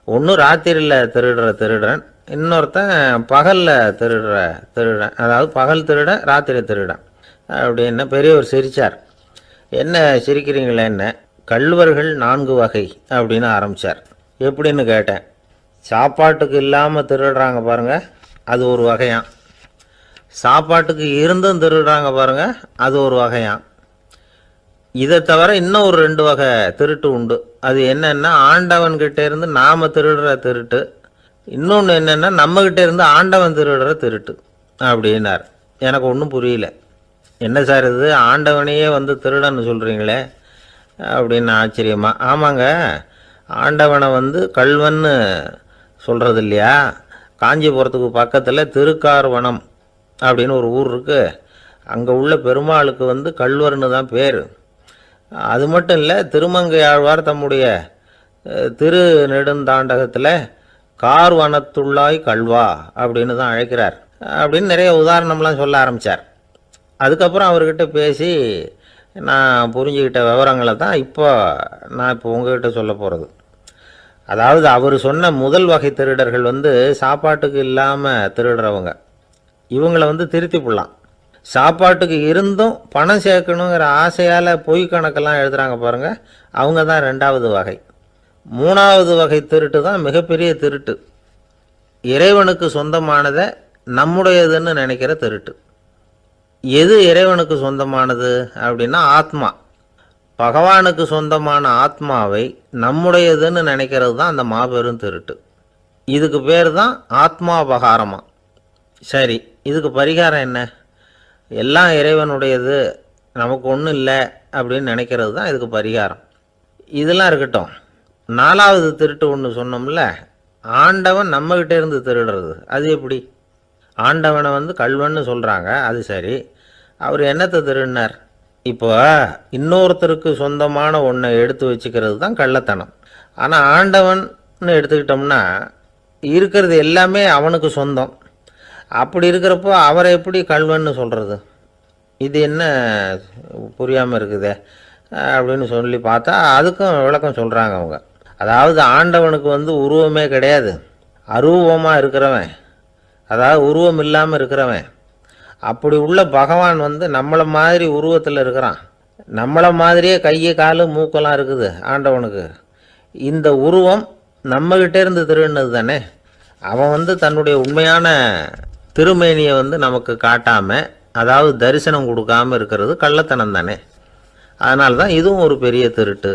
ஒன்று ராத்திரியில் திருடுற திருடன், இன்னொருத்தன் பகலில் திருடுற திருடன். அதாவது பகல் திருடன், ராத்திரி திருடன் அப்படின்னு பெரியவர் சிரித்தார். என்ன சிரிக்கிறீங்களே? என்ன, கள்வர்கள் 4 வகை அப்படின்னு ஆரம்பித்தார். எப்படின்னு கேட்டேன். சாப்பாட்டுக்கு இல்லாமல் திருடுறாங்க பாருங்கள், அது ஒரு வகையான். சாப்பாட்டுக்கு இருந்தும் திருடுறாங்க பாருங்கள், அது ஒரு வகையான். இதை தவிர இன்னும் ஒரு 2 வகை திருட்டு உண்டு. அது என்னென்னா, ஆண்டவன்கிட்ட இருந்து நாம் திருடுற திருட்டு. இன்னொன்று என்னென்னா, நம்மக்கிட்ட இருந்து ஆண்டவன் திருடுற திருட்டு அப்படின்னார். எனக்கு ஒன்றும் புரியல. என்ன சார் இது, ஆண்டவனையே வந்து திருடன்னு சொல்கிறீங்களே அப்படின்னு ஆச்சரியமா. ஆமாங்க, ஆண்டவனை வந்து கள்வன்னு சொல்கிறது இல்லையா? காஞ்சிபுரத்துக்கு பக்கத்தில் திருக்கார்வனம் அப்படின்னு ஒரு ஊர் இருக்குது. அங்கே உள்ள பெருமாளுக்கு வந்து கள்வர்னு தான் பேர். அது மட்டும் இல்லை, திருமங்கையாழ்வார் தம்முடைய திரு நெடுந்தாண்டகத்தில் கார்வனத்துள்ளாய் கல்வா அப்படின்னு தான் அழைக்கிறார் அப்படின்னு நிறைய உதாரணம்லாம் சொல்ல ஆரம்பித்தார். அதுக்கப்புறம் அவர்கிட்ட பேசி நான் புரிஞ்சுக்கிட்ட விவரங்களை தான் நான் இப்போ உங்ககிட்ட சொல்ல போகிறது. அதாவது அவர் சொன்ன முதல் வகை திருடர்கள் வந்து சாப்பாட்டுக்கு இல்லாமல் திருடுறவங்க. இவங்களை வந்து திருத்தி போடலாம். சாப்பாட்டுக்கு இருந்தும் பணம் சேர்க்கணுங்கிற ஆசையால் பொய் கணக்கெல்லாம் எழுதுகிறாங்க பாருங்கள், அவங்க தான் ரெண்டாவது வகை. மூணாவது வகை திருட்டு தான் மிகப்பெரிய திருட்டு. இறைவனுக்கு சொந்தமானதை நம்முடையதுன்னு நினைக்கிற திருட்டு. எது இறைவனுக்கு சொந்தமானது அப்படின்னா ஆத்மா. பகவானுக்கு சொந்தமான ஆத்மாவை நம்முடையதுன்னு நினைக்கிறது தான் அந்த மாபெரும் திருட்டு. இதுக்கு பேர் தான் ஆத்மாபகாரமா. சரி, இதுக்கு பரிகாரம் என்ன? எல்லாம் இறைவனுடையது, நமக்கு ஒன்றும் இல்லை அப்படின்னு நினைக்கிறது தான் இதுக்கு பரிகாரம். இதெல்லாம் இருக்கட்டும். நாலாவது திருட்டு ஒன்று சொன்னோம்ல, ஆண்டவன் நம்மகிட்ட இருந்து திருடுறது. அது எப்படி? ஆண்டவனை வந்து கள்வன்னு சொல்கிறாங்க, அது சரி. அவர் என்னத்தை திருடினார்? இப்போ இன்னொருத்தருக்கு சொந்தமான ஒன்றை எடுத்து வச்சுக்கிறது தான் கள்ளத்தனம். ஆனால் ஆண்டவன்னு எடுத்துக்கிட்டோம்னா இருக்கிறது எல்லாமே அவனுக்கு சொந்தம். அப்படி இருக்கிறப்போ அவரை எப்படி கள்வன்னு சொல்கிறது? இது என்ன புரியாமல் இருக்குதே அப்படின்னு சொல்லி பார்த்தா அதுக்கும் விளக்கம் சொல்கிறாங்க அவங்க. அதாவது ஆண்டவனுக்கு வந்து உருவமே கிடையாது, அரூபமாக இருக்கிறவன், அதாவது உருவம் இல்லாமல் இருக்கிறவன். அப்படி உள்ள பகவான் வந்து நம்மளை மாதிரி உருவத்தில் இருக்கிறான். நம்மளை மாதிரியே கையை காலு மூக்கெல்லாம் இருக்குது ஆண்டவனுக்கு. இந்த உருவம் நம்மகிட்டே இருந்து திருடினது தானே. அவன் வந்து தன்னுடைய உண்மையான திருமேனியை வந்து நமக்கு காட்டாமல், அதாவது தரிசனம் கொடுக்காமல் இருக்கிறது கள்ளத்தனம் தானே. அதனால தான் இதுவும் ஒரு பெரிய திருட்டு,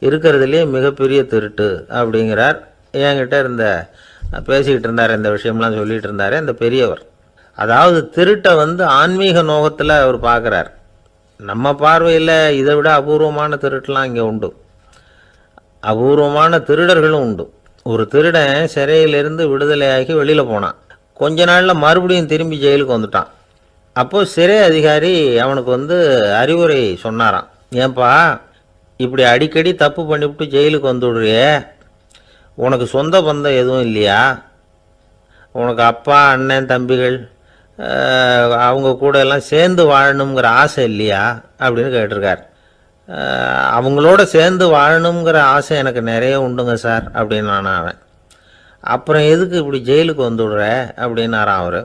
இருக்கிறதுலே மிகப்பெரிய திருட்டு அப்படிங்கிறார். என்கிட்ட பேசிக்கிட்டு இருந்தார், இந்த விஷயம்லாம் சொல்லிகிட்டு இருந்தார் அந்த பெரியவர். அதாவது திருட்டை வந்து ஆன்மீக நோகத்தில் அவர் பார்க்குறார். நம்ம பார்வையில் இதை விட அபூர்வமான திருட்டுலாம் இங்கே உண்டு, அபூர்வமான திருடர்களும் உண்டு. ஒரு திருடன் சிறையிலிருந்து விடுதலையாகி வெளியில் போனான். கொஞ்ச நாளில் மறுபடியும் திரும்பி ஜெயிலுக்கு வந்துட்டான். அப்போது சிறை அதிகாரி அவனுக்கு வந்து அறிவுரை சொன்னாராம். ஏன்பா இப்படி அடிக்கடி தப்பு பண்ணிவிட்டு ஜெயிலுக்கு வந்துவிடுறியே, உனக்கு சொந்த பந்தம் எதுவும் இல்லையா? உனக்கு அப்பா அண்ணன் தம்பிகள் அவங்க கூட எல்லாம் சேர்ந்து வாழணுங்கிற ஆசை இல்லையா அப்படின்னு கேட்டிருக்கார். அவங்களோட சேர்ந்து வாழணுங்கிற ஆசை எனக்கு நிறைய உண்டுங்க சார் அப்படின்னு அவன். அப்புறம் எதுக்கு இப்படி ஜெயிலுக்கு வந்துவிடுற அப்படின்னாரான் அவர்.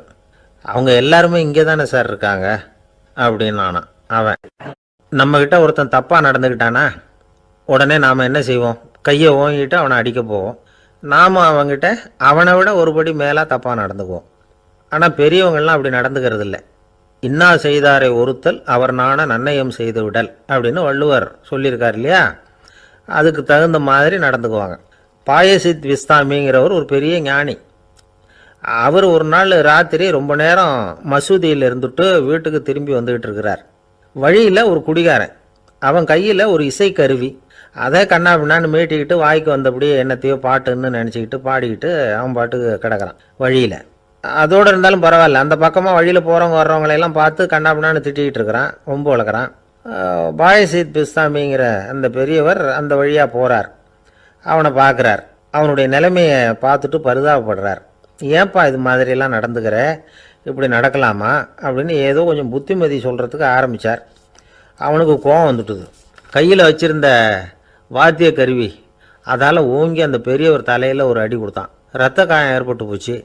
அவங்க எல்லாருமே இங்கே தானே சார் இருக்காங்க அப்படின்னு அவன். நம்மக்கிட்ட ஒருத்தன் தப்பாக நடந்துக்கிட்டானா உடனே நாம் என்ன செய்வோம்? கையை ஓங்கிட்டு அவனை அடிக்க போவோம். நாம் அவங்ககிட்ட அவனை விட ஒருபடி மேலாக தப்பாக நடந்துக்குவோம். ஆனால் பெரியவங்கள்லாம் அப்படி நடந்துக்கிறது இல்லை. இன்னா செய்தாரை ஒருத்தல் அவர் நாண நன்னயம் செய்து விடல் அப்படின்னு வள்ளுவர் சொல்லியிருக்கார் இல்லையா? அதுக்கு தகுந்த மாதிரி நடந்துக்குவாங்க. பாயசித் விஸ்தாமிங்கிறவர் ஒரு பெரிய ஞானி. அவர் ஒரு நாள் ராத்திரி ரொம்ப நேரம் மசூதியில் இருந்துட்டு வீட்டுக்கு திரும்பி வந்துக்கிட்டு இருக்கிறார். வழியில் ஒரு குடிகாரன், அவன் கையில் ஒரு இசைக்கருவி, அதை கண்ணா பின்னான்னு மீட்டிக்கிட்டு வாய்க்கு வந்தபடியே என்னத்தையோ பாட்டுன்னு நினச்சிக்கிட்டு பாடிக்கிட்டு அவன் பாட்டுக்கு கிடக்கிறான் வழியில். அதோடு இருந்தாலும் பரவாயில்ல, அந்த பக்கமாக வழியில் போகிறவங்க வர்றவங்களையெல்லாம் பார்த்து கண்ணா பின்னான்னு திட்டிக்கிட்டு இருக்கிறான், ரொம்ப வளர்க்குறான். பாயசித் பிஸ்தாமிங்கிற அந்த பெரியவர் அந்த வழியாக போகிறார். அவனை பார்க்குறார். அவனுடைய நிலைமையை பார்த்துட்டு பரிதாபப்படுறார். ஏன்பா இது மாதிரியெல்லாம் நடந்துக்கிற, இப்படி நடக்கலாமா அப்படின்னு ஏதோ கொஞ்சம் புத்திமதி சொல்கிறதுக்கு ஆரம்பித்தார். அவனுக்கு கோபம் வந்துட்டுது. கையில் வச்சுருந்த வாத்திய கருவி அதால் ஓங்கி அந்த பெரியவர் தலையில் ஒரு அடி கொடுத்தான். ரத்த காயம் ஏற்பட்டு போச்சு.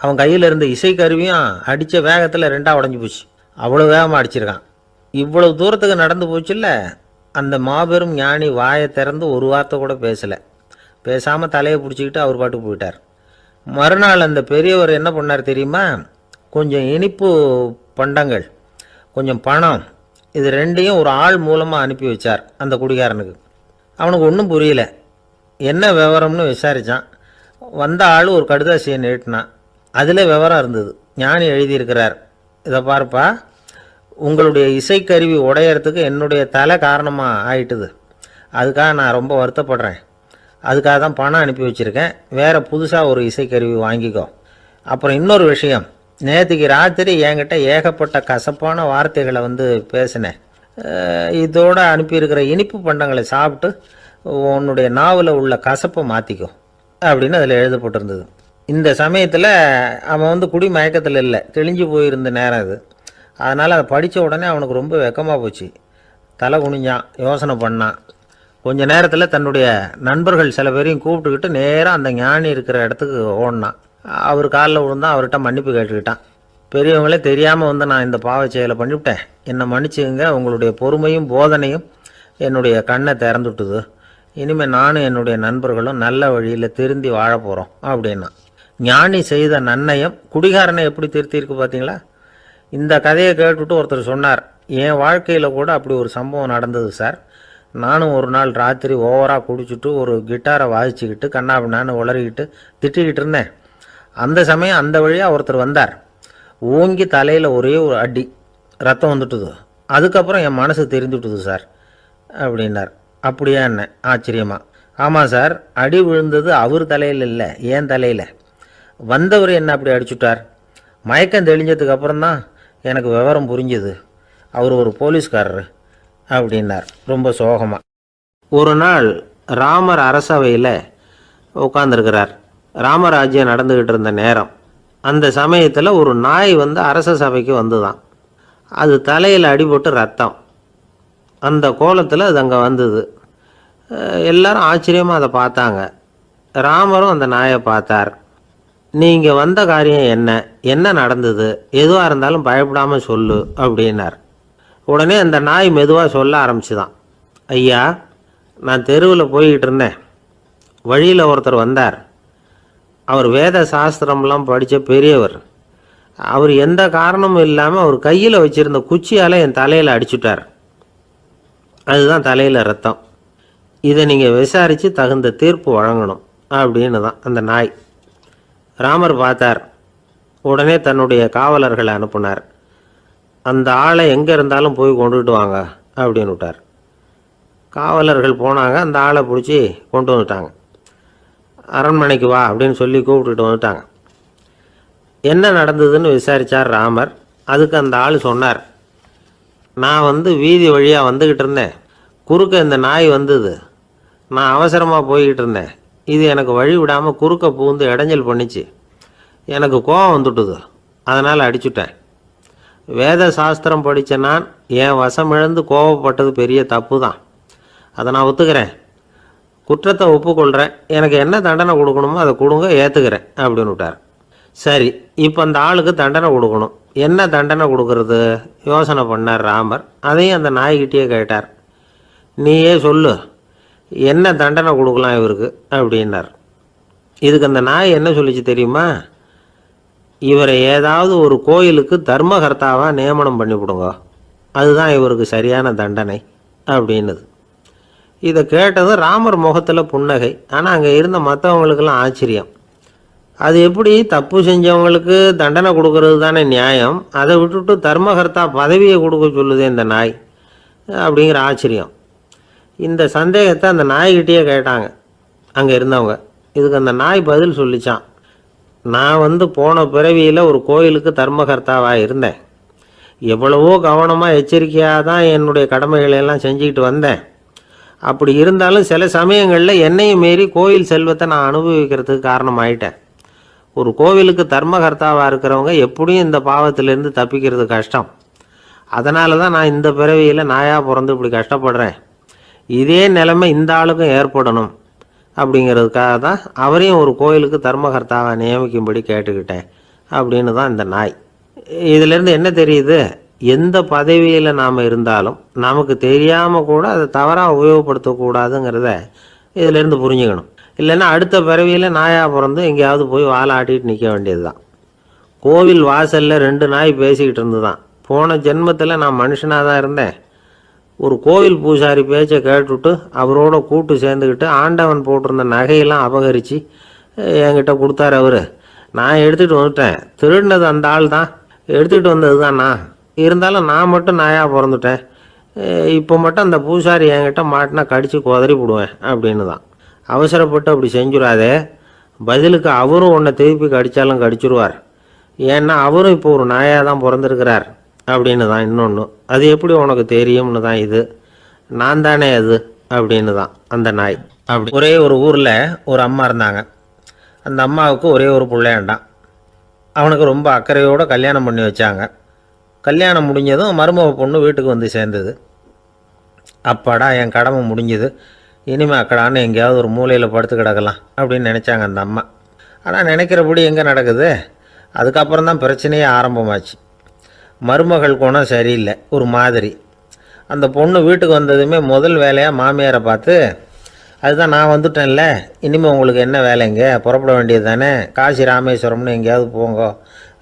அவன் கையில் இருந்த இசைக்கருவியும் அடித்த வேகத்தில் ரெண்டாக உடஞ்சி போச்சு. அவ்வளோ வேகமாக அடிச்சிருக்கான். இவ்வளவு தூரத்துக்கு நடந்து போச்சுல்ல, அந்த மாபெரும் ஞானி வாயை திறந்து ஒரு வார்த்தை கூட பேசலை. பேசாமல் தலையை பிடிச்சிக்கிட்டு அவர் பாட்டுக்கு போயிட்டார். மறுநாள் அந்த பெரியவர் என்ன பண்ணார் தெரியுமா? கொஞ்சம் இனிப்பு பண்டங்கள், கொஞ்சம் பணம், இது ரெண்டையும் ஒரு ஆள் மூலமாக அனுப்பி வச்சார் அந்த குடிகாரனுக்கு. அவனுக்கு ஒன்றும் புரியல. என்ன விவரம்னு விசாரித்தான். வந்த ஆள் ஒரு கடுதாசியை நீட்டினான். அதில் விவரம் இருந்தது. ஞானி எழுதியிருக்கிறார், இதை பாருப்பா, உங்களுடைய இசைக்கருவி உடையறதுக்கு என்னுடைய தலை காரணமாக ஆயிட்டுது. அதுக்காக நான் ரொம்ப வருத்தப்படுறேன். அதுக்காக தான் பணம் அனுப்பி வச்சுருக்கேன். வேறு புதுசாக ஒரு இசைக்கருவி வாங்கிக்கோ. அப்புறம் இன்னொரு விஷயம், நேற்றுக்கு ராத்திரி என்கிட்ட ஏகப்பட்ட கசப்பான வார்த்தைகளை வந்து பேசினேன். இதோட அனுப்பியிருக்கிற இனிப்பு பண்டங்களை சாப்பிட்டு உன்னுடைய நாவில் உள்ள கசப்பை மாற்றிக்கும் அப்படின்னு அதில் எழுதப்பட்டிருந்தது. இந்த சமயத்தில் அவன் வந்து குடி மயக்கத்தில் இல்லை, தெளிஞ்சு போயிருந்த நேரம் அது. அதனால் அதை படித்த உடனே அவனுக்கு ரொம்ப வெக்கமாக போச்சு. தலை குனிஞ்சான், யோசனை பண்ணான். கொஞ்ச நேரத்தில் தன்னுடைய நண்பர்கள் சில பேரையும் கூப்பிட்டுக்கிட்டு நேராக அந்த ஞானி இருக்கிற இடத்துக்கு ஓடினான். அவர் காலில் விழுந்தான், அவர்கிட்ட மன்னிப்பு கேட்டுக்கிட்டான். பெரியவங்களே தெரியாமல் வந்து நான் இந்த பாவச் செயலை பண்ணிவிட்டேன், என்னை மன்னிச்சுங்க, உங்களுடைய பொறுமையும் போதனையும் என்னுடைய கண்ணை திறந்துட்டுது. இனிமேல் நானும் என்னுடைய நண்பர்களும் நல்ல வழியில் திருந்தி வாழ போகிறோம் அப்படின்னா. ஞானி செய்த நன்னயம் குடிகாரனை எப்படி திருத்தியிருக்கு பார்த்தீங்களா? இந்த கதையை கேட்டுவிட்டு ஒருத்தர் சொன்னார், என் வாழ்க்கையில் கூட அப்படி ஒரு சம்பவம் நடந்தது சார். நானும் ஒரு நாள் ராத்திரி ஓவராக குடிச்சிட்டு ஒரு கிட்டாரை வாசிச்சுக்கிட்டு கண்ணாபின்னான்னு உளறிக்கிட்டு திட்டிக்கிட்டு இருந்தேன். அந்த சமயம் அந்த வழியாக ஒருத்தர் வந்தார். ஓங்கி தலையில் ஒரே ஒரு அடி, ரத்தம் வந்துட்டுது. அதுக்கப்புறம் என் மனசு தெரிந்துட்டுது சார் அப்படின்னார். அப்படியா என்ன ஆச்சரியமா? ஆமாம் சார், அடி விழுந்தது அவர் தலையில் இல்லை, என் தலையில். வந்தவர் என்ன அப்படி அடிச்சுட்டார். மயக்கம் தெளிஞ்சதுக்கு அப்புறம்தான் எனக்கு விவரம் புரிஞ்சுது, அவர் ஒரு போலீஸ்காரர் அப்படின்னார் ரொம்ப சோகமாக. ஒரு நாள் ராமர் அரசவையில் உட்காந்துருக்கிறார். ராமராஜ்யம் நடந்துக்கிட்டு இருந்த நேரம். அந்த சமயத்தில் ஒரு நாய் வந்து அரச சபைக்கு வந்துதான். அது தலையில் அடிபட்டு ரத்தம். அந்த கோலத்தில் அது அங்கே வந்தது. எல்லாரும் ஆச்சரியமாக அதை பார்த்தாங்க. ராமரும் அந்த நாயை பார்த்தார். நீங்கள் வந்த காரியம் என்ன, என்ன நடந்தது, எதுவாக இருந்தாலும் பயப்படாமல் சொல்லு அப்படின்னார். உடனே அந்த நாய் மெதுவாக சொல்ல ஆரம்பிச்சுதான். ஐயா, நான் தெருவில் போய்கிட்டு இருந்தேன். வழியில் ஒருத்தர் வந்தார். அவர் வேத சாஸ்திரம்லாம் படித்த பெரியவர். அவர் எந்த காரணமும் இல்லாமல் அவர் கையில் வச்சுருந்த குச்சியால் என் தலையில் அடிச்சுட்டார். அதுதான் தலையில் ரத்தம். இதை நீங்கள் விசாரித்து தகுந்த தீர்ப்பு வழங்கணும் அப்படின்னு தான் அந்த நாய். ராமர் பார்த்தார். உடனே தன்னுடைய காவலர்களை அனுப்புனார். அந்த ஆளை எங்கே இருந்தாலும் போய் கொண்டுகிட்டு வாங்க அப்படின்னு விட்டார். காவலர்கள் போனாங்க, அந்த ஆளை பிடிச்சி கொண்டு வந்துட்டாங்க. அரண்மனைக்கு வா அப்படின்னு சொல்லி கூப்பிட்டுட்டு வந்துட்டாங்க. என்ன நடந்ததுன்னு விசாரித்தார் ராமர். அதுக்கு அந்த ஆள் சொன்னார், நான் வந்து வீதி வழியாக வந்துக்கிட்டு இருந்தேன். குறுக்க இந்த நாய் வந்தது. நான் அவசரமாக போய்கிட்டு இருந்தேன். இது எனக்கு வழி விடாமல் குறுக்க பூந்து இடைஞ்சல் பண்ணிச்சு. எனக்கு கோபம் வந்துட்டுது, அதனால் அடிச்சுட்டேன். வேத சாஸ்திரம் படித்த நான் என் வசம் இழந்து கோபப்பட்டது பெரிய தப்பு தான். அதை நான் ஒத்துக்கிறேன், குற்றத்தை ஒப்புக்கொள்கிறேன். எனக்கு என்ன தண்டனை கொடுக்கணுமோ அதை கொடுங்க, ஏற்றுக்கிறேன் அப்படின்னு விட்டார். சரி, இப்போ அந்த ஆளுக்கு தண்டனை கொடுக்கணும். என்ன தண்டனை கொடுக்கறது யோசனை பண்ணார் ராமர். அதையும் அந்த நாய்கிட்டே கேட்டார். நீயே சொல்லு, என்ன தண்டனை கொடுக்கலாம் இவருக்கு அப்படின்னார். இதுக்கு அந்த நாய் என்ன சொல்லிச்சு தெரியுமா? இவரை ஏதாவது ஒரு கோயிலுக்கு தர்மகர்த்தாவாக நியமனம் பண்ணிவிடுங்க, அதுதான் இவருக்கு சரியான தண்டனை அப்படின்னுது. இதை கேட்டது ராமர் முகத்தில் புன்னகை. ஆனால் அங்கே இருந்த மற்றவங்களுக்கெல்லாம் ஆச்சரியம். அது எப்படி தப்பு செஞ்சவங்களுக்கு தண்டனை கொடுக்கறது தானே நியாயம், அதை விட்டுட்டு தர்மகர்த்தா பதவியை கொடுக்க சொல்லுதே இந்த நாய் அப்படிங்கிற ஆச்சரியம். இந்த சந்தேகத்தை அந்த நாய்கிட்டேயே கேட்டாங்க அங்கே இருந்தவங்க. இதுக்கு அந்த நாய் பதில் சொல்லிச்சான். நான் வந்து போன பிறவியில் ஒரு கோயிலுக்கு தர்மகர்த்தாவாக இருந்தேன். எவ்வளவோ கவனமாக எச்சரிக்கையாக தான் என்னுடைய கடமைகளெல்லாம் செஞ்சுக்கிட்டு வந்தேன். அப்படி இருந்தாலும் சில சமயங்களில் என்னையும் மீறி கோயில் செல்வத்தை நான் அனுபவிக்கிறதுக்கு காரணமாயிட்டேன். ஒரு கோவிலுக்கு தர்மகர்த்தாவாக இருக்கிறவங்க எப்படியும் இந்த பாவத்திலேருந்து தப்பிக்கிறது கஷ்டம். அதனால தான் நான் இந்த பிறவியில் நாயாக பிறந்து இப்படி கஷ்டப்படுறேன். இதே நிலைமை இந்த ஆளுக்கும் ஏற்படணும் அப்படிங்கிறதுக்காக தான் அவரையும் ஒரு கோயிலுக்கு தர்மகர்த்தாவை நியமிக்கும்படி கேட்டுக்கிட்டேன் அப்படின்னு தான் இந்த நாய். இதிலேருந்து என்ன தெரியுது? எந்த பதவியில் நாம் இருந்தாலும் நமக்கு தெரியாமல் கூட அதை தவறாக உபயோகப்படுத்தக்கூடாதுங்கிறத இதிலேருந்து புரிஞ்சுக்கணும். இல்லைன்னா அடுத்த பிறவியில் நாயாக பிறந்து எங்கேயாவது போய் வாழை ஆட்டிகிட்டு நிற்க வேண்டியது தான். கோவில் வாசலில் 2 நாய் பேசிக்கிட்டு இருந்து தான், போன ஜென்மத்தில் நான் மனுஷனாக தான் இருந்தேன். ஒரு கோவில் பூசாரி பேச்சை கேட்டுவிட்டு அவரோட கூட்டு சேர்ந்துக்கிட்டு ஆண்டவன் போட்டிருந்த நகையெல்லாம் அபகரித்து என்கிட்ட கொடுத்தாரு அவர். நான் எடுத்துகிட்டு வந்துட்டேன். திருடினது அந்த ஆள் தான், எடுத்துகிட்டு வந்தது தான் நான். இருந்தாலும் நான் மட்டும் நாயாக பிறந்துட்டேன். இப்போ மட்டும் அந்த பூசாரி என்கிட்ட மாட்டினா கடித்து குதறி போடுவேன் அப்படின்னு தான். அவசரப்பட்டு அப்படி செஞ்சுடாதே, பதிலுக்கு அவரும் உன்னை திருப்பி கடித்தாலும் கடிச்சிருவார். ஏன்னா அவரும் இப்போ ஒரு நாயாக தான் பிறந்திருக்கிறார் அப்படின்னு தான் இன்னொன்று. அது எப்படி உனக்கு தெரியும்னு தான் இது. நான் தானே அது அப்படின்னு தான் அந்த நாய். அப்படி ஒரே ஒரு ஊரில் ஒரு அம்மா இருந்தாங்க. அந்த அம்மாவுக்கு ஒரே ஒரு பிள்ளையாண்டான். அவனுக்கு ரொம்ப அக்கறையோடு கல்யாணம் பண்ணி வச்சாங்க. கல்யாணம் முடிஞ்சதும் மருமக பொண்ணு வீட்டுக்கு வந்து சேர்ந்தது. அப்பாடா என் கடமை முடிஞ்சுது, இனிமேல் அக்கடான்னு எங்கேயாவது ஒரு மூலையில் படுத்து கிடக்கலாம் அப்படின்னு நினச்சாங்க அந்த அம்மா. ஆனால் நினைக்கிறபடி எங்கே நடக்குது? அதுக்கப்புறம் தான் பிரச்சனையே ஆரம்பமாச்சு. மருமகள் குணம் சரியில்லை, ஒரு மாதிரி. அந்த பொண்ணு வீட்டுக்கு வந்ததுமே முதல் வேலையாக மாமியாரை பார்த்து, அதுதான் நான் வந்துட்டேன்ல, இனிமேல் உங்களுக்கு என்ன வேலைங்க, புறப்பட வேண்டியது தானே, காசி ராமேஸ்வரம்னு எங்கேயாவது போங்க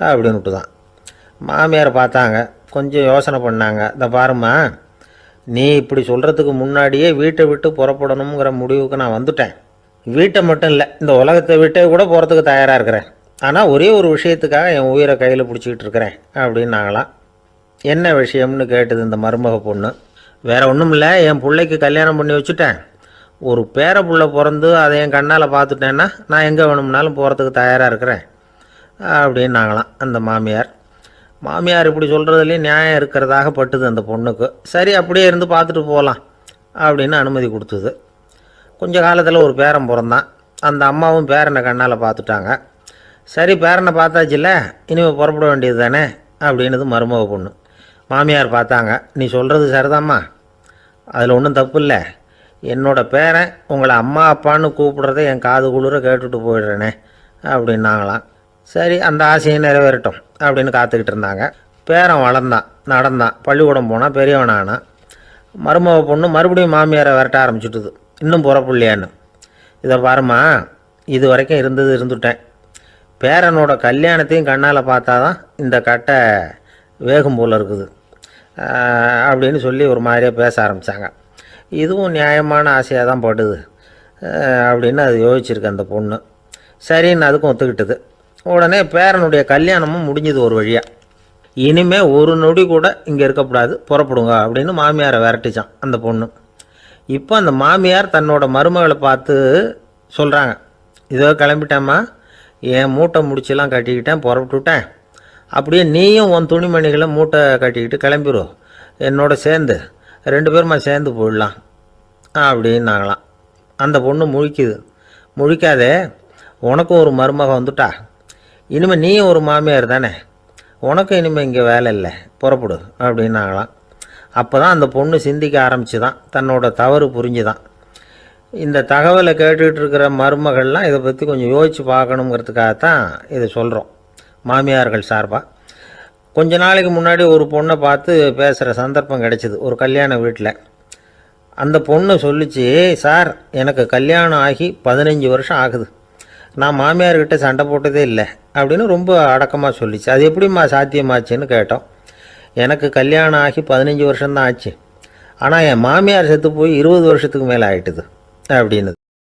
அப்படின்னுட்டு தான். மாமியாரை பார்த்தாங்க, கொஞ்சம் யோசனை பண்ணாங்க. இந்த பாருமா, நீ இப்படி சொல்கிறதுக்கு முன்னாடியே வீட்டை விட்டு புறப்படணுங்கிற முடிவுக்கு நான் வந்துட்டேன். வீட்டை மட்டும் இல்லை, இந்த உலகத்தை விட்டே கூட போகிறதுக்கு தயாராக இருக்கிறேன். ஆனால் ஒரே ஒரு விஷயத்துக்காக என் உயிரை கையில் பிடிச்சிக்கிட்டு இருக்கிறேன் அப்படின்னாங்களாம். என்ன விஷயம்னு கேட்டது இந்த மருமக பொண்ணு. வேற ஒன்றும் இல்லை, என் பிள்ளைக்கு கல்யாணம் பண்ணி வச்சுட்டேன். ஒரு பேர புள்ள பிறந்து அதை என் கண்ணால் பார்த்துட்டேன்னா நான் எங்கே வேணும்னாலும் போகிறதுக்கு தயாராக இருக்கிறேன் அப்படின்னாங்களாம் அந்த மாமியார். மாமியார் இப்படி சொல்கிறதுலேயும் நியாயம் இருக்கிறதாக பட்டுது அந்த பொண்ணுக்கு. சரி, அப்படியே இருந்து பார்த்துட்டு போகலாம் அப்படின்னு அனுமதி கொடுத்தது. கொஞ்ச காலத்தில் ஒரு பேரன் பிறந்தான். அந்த அம்மாவும் பேரனை கண்ணால் பார்த்துட்டாங்க. சரி, பேரனை பார்த்தாச்சுல்ல, இனிமேல் புறப்பட வேண்டியது தானே அப்படின்னது மருமக பொண்ணு. மாமியார் பார்த்தாங்க, நீ சொல்கிறது சரிதாம்மா, அதில் ஒன்றும் தப்பு இல்லை. என்னோட பேரன் உங்களை அம்மா அப்பான்னு கூப்பிடுறத என் காது குளிர கேட்டுட்டு போயிடுறேனே அப்படின்னாங்களாம். சரி, அந்த ஆசையை நிறைவேறட்டும் அப்படின்னு காத்துக்கிட்டு இருந்தாங்க. பேரன் வளர்ந்தான், நடந்தான், பள்ளிக்கூடம் போனால், பெரியவனானான். மருமக பொண்ணு மறுபடியும் மாமியாரை விரட்ட ஆரம்பிச்சுட்டுது, இன்னும் புறப்புள்ளையான்னு. இதை பாருமா, இது வரைக்கும் இருந்துட்டேன். பேரனோட கல்யாணத்தையும் கண்ணால் பார்த்தா தான் இந்த கட்டை வேகும் போல் இருக்குது அப்படின்னு சொல்லி ஒரு மாதிரியாக பேச ஆரம்பித்தாங்க. இதுவும் நியாயமான ஆசையாக தான் படுது அப்படின்னு அது யோசிச்சிருக்கு அந்த பொண்ணு. சரின்னு அதுக்கும் ஒத்துக்கிட்டது. உடனே பேரனுடைய கல்யாணமும் முடிஞ்சது ஒரு வழியாக. இனிமேல் ஒரு நொடி கூட இங்கே இருக்கக்கூடாது, புறப்படுங்க அப்படின்னு மாமியாரை விரட்டிச்சான் அந்த பொண்ணு. இப்போ அந்த மாமியார் தன்னோட மருமகளை பார்த்து சொல்கிறாங்க, இதோ கிளம்பிட்டேம்மா, என் மூட்டை முடிச்செல்லாம் கட்டிக்கிட்டேன், புறப்பட்டுவிட்டேன். அப்படியே நீயும் உன் துணிமணிகளை மூட்டை கட்டிக்கிட்டு கிளம்பிடும், என்னோட சேர்ந்து 2 பேருமா சேர்ந்து போயிடலாம் அப்படின்னாங்களாம். அந்த பொண்ணு முழிக்குது. முழிக்காதே, உனக்கும் ஒரு மருமக வந்துட்டா, இனிமேல் நீயும் ஒரு மாமியார் தானே, உனக்கும் இனிமேல் இங்கே வேலை இல்லை, புறப்படு அப்படின்னாங்களாம். அப்போ தான் அந்த பொண்ணு சிந்திக்க ஆரம்பிச்சு தான், தன்னோட தவறு புரிஞ்சுதான். இந்த தகவலை கேட்டுக்கிட்டு இருக்கிற மருமகள்லாம் இதை பற்றி கொஞ்சம் யோசித்து பார்க்கணுங்கிறதுக்காகத்தான் இதை சொல்கிறோம் மாமியார்கள் சார்பாக. கொஞ்ச நாளைக்கு முன்னாடி ஒரு பொண்ணை பார்த்து பேசுகிற சந்தர்ப்பம் கிடைச்சிது ஒரு கல்யாண வீட்டில். அந்த பொண்ணு சொல்லிச்சு, சார் எனக்கு கல்யாணம் ஆகி 15 வருஷம் ஆகுது, நான் மாமியார்கிட்ட சண்டை போட்டதே இல்லை அப்படின்னு ரொம்ப அடக்கமாக சொல்லிச்சு. அது எப்படிம்மா சாத்தியமாச்சுன்னு கேட்டோம். எனக்கு கல்யாணம் ஆகி 15 வருஷம்தான் ஆச்சு, ஆனால் என் மாமியார் செத்து போய் 20 வருஷத்துக்கு மேலே ஆகிட்டுது அப்படின்னு.